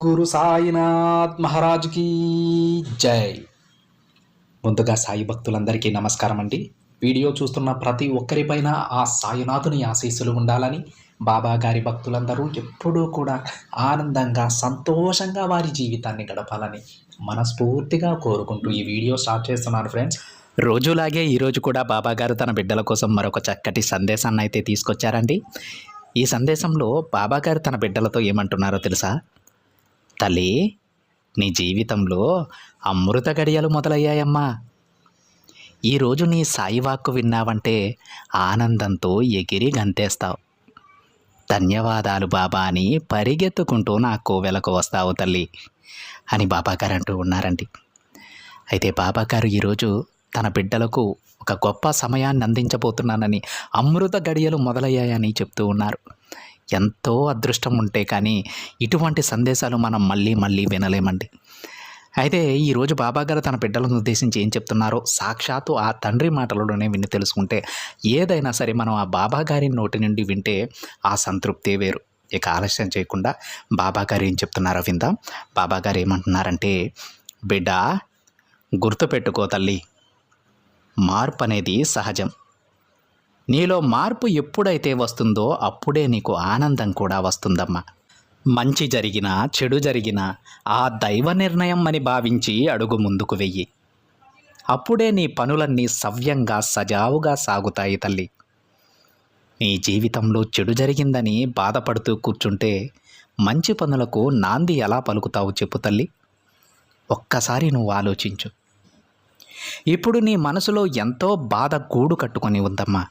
గురు సాయినాథ్ మహారాజ్కి జై. ముందుగా సాయి భక్తులందరికీ నమస్కారం అండి. వీడియో చూస్తున్న ప్రతి ఒక్కరిపైన ఆ సాయినాథుని ఆశీస్సులు ఉండాలని, బాబా గారి భక్తులందరూ ఎప్పుడూ కూడా ఆనందంగా సంతోషంగా వారి జీవితాన్ని గడపాలని మనస్ఫూర్తిగా కోరుకుంటూ ఈ వీడియో స్టార్ట్ చేస్తున్నాను ఫ్రెండ్స్. రోజులాగే ఈరోజు కూడా బాబా గారు తన బిడ్డల కోసం మరొక చక్కటి సందేశాన్ని అయితే తీసుకొచ్చారండి. ఈ సందేశంలో బాబా గారు తన బిడ్డలతో ఏమంటున్నారో తెలుసా? తల్లి, నీ జీవితంలో అమృత గడియలు మొదలయ్యాయమ్మా. ఈరోజు నీ సాయి వాక్కు విన్నావంటే ఆనందంతో ఎగిరి గంతేస్తావు. ధన్యవాదాలు బాబా అని పరిగెత్తుకుంటూ నా కోవెలకు వస్తావు తల్లి అని బాబాగారు అంటూ ఉన్నారండి. అయితే బాబాగారు ఈరోజు తన బిడ్డలకు ఒక గొప్ప సమయాన్ని అందించబోతున్నానని, అమృత గడియలు మొదలయ్యాయని చెప్తూ ఉన్నారు. ఎంతో అదృష్టం ఉంటే కానీ ఇటువంటి సందేశాలు మనం మళ్ళీ మళ్ళీ వినలేమండి. అయితే ఈరోజు బాబాగారు తన బిడ్డలను ఉద్దేశించి ఏం చెప్తున్నారో సాక్షాత్తు ఆ తండ్రి మాటలలోనే విని తెలుసుకుంటే, ఏదైనా సరే మనం ఆ బాబాగారి నోటి నుండి వింటే ఆ సంతృప్తే వేరు. ఇక ఆలస్యం చేయకుండా బాబాగారు ఏం చెప్తున్నారో విందాం. బాబాగారు ఏమంటున్నారంటే, బిడ్డ గుర్తుపెట్టుకో తల్లి, మార్పు అనేది సహజం. నీలో మార్పు ఎప్పుడైతే వస్తుందో అప్పుడే నీకు ఆనందం కూడా వస్తుందమ్మా. మంచి జరిగినా చెడు జరిగినా ఆ దైవ నిర్ణయం అని భావించి అడుగు ముందుకు వెయ్యి. అప్పుడే నీ పనులన్నీ సవ్యంగా సజావుగా సాగుతాయి తల్లి. నీ జీవితంలో చెడు జరిగిందని బాధపడుతూ కూర్చుంటే మంచి పనులకు నాంది ఎలా పలుకుతావు చెప్పు తల్లి? ఒక్కసారి నువ్వు ఆలోచించు. ఇప్పుడు నీ మనసులో ఎంతో బాధ గూడు కట్టుకొని ఉందమ్మా.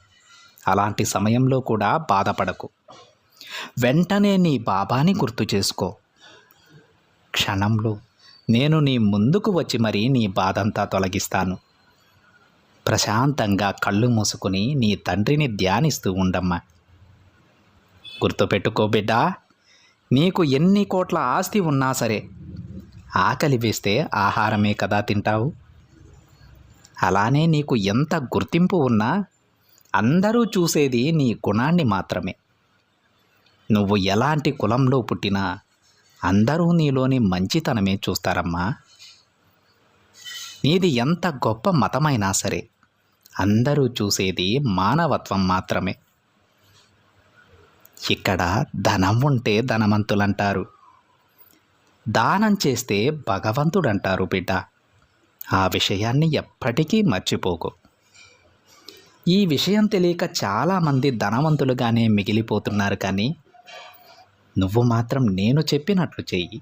అలాంటి సమయంలో కూడా బాధపడకు. వెంటనే నీ బాబాని గుర్తు చేసుకో. క్షణంలో నేను నీ ముందుకు వచ్చి మరీ నీ బాధంతా తొలగిస్తాను. ప్రశాంతంగా కళ్ళు మూసుకుని నీ తండ్రిని ధ్యానిస్తూ ఉండమ్మా. గుర్తుపెట్టుకో బిడ్డా, నీకు ఎన్ని కోట్ల ఆస్తి ఉన్నా సరే ఆకలి వేస్తే ఆహారమే కదా తింటావు. అలానే నీకు ఎంత గుర్తింపు ఉన్నా అందరూ చూసేది నీ గుణాన్ని మాత్రమే. నువ్వు ఎలాంటి కులంలో పుట్టినా అందరూ నీలోని మంచితనమే చూస్తారమ్మా. నీది ఎంత గొప్ప మతమైనా సరే అందరూ చూసేది మానవత్వం మాత్రమే. ఇక్కడ ధనం ఉంటే ధనవంతులంటారు, దానం చేస్తే భగవంతుడంటారు బిడ్డ. ఆ విషయాన్ని ఎప్పటికీ మర్చిపోకు. ఈ విషయం తెలియక చాలామంది ధనవంతులుగానే మిగిలిపోతున్నారు, కానీ నువ్వు మాత్రం నేను చెప్పినట్లు చెయ్యి.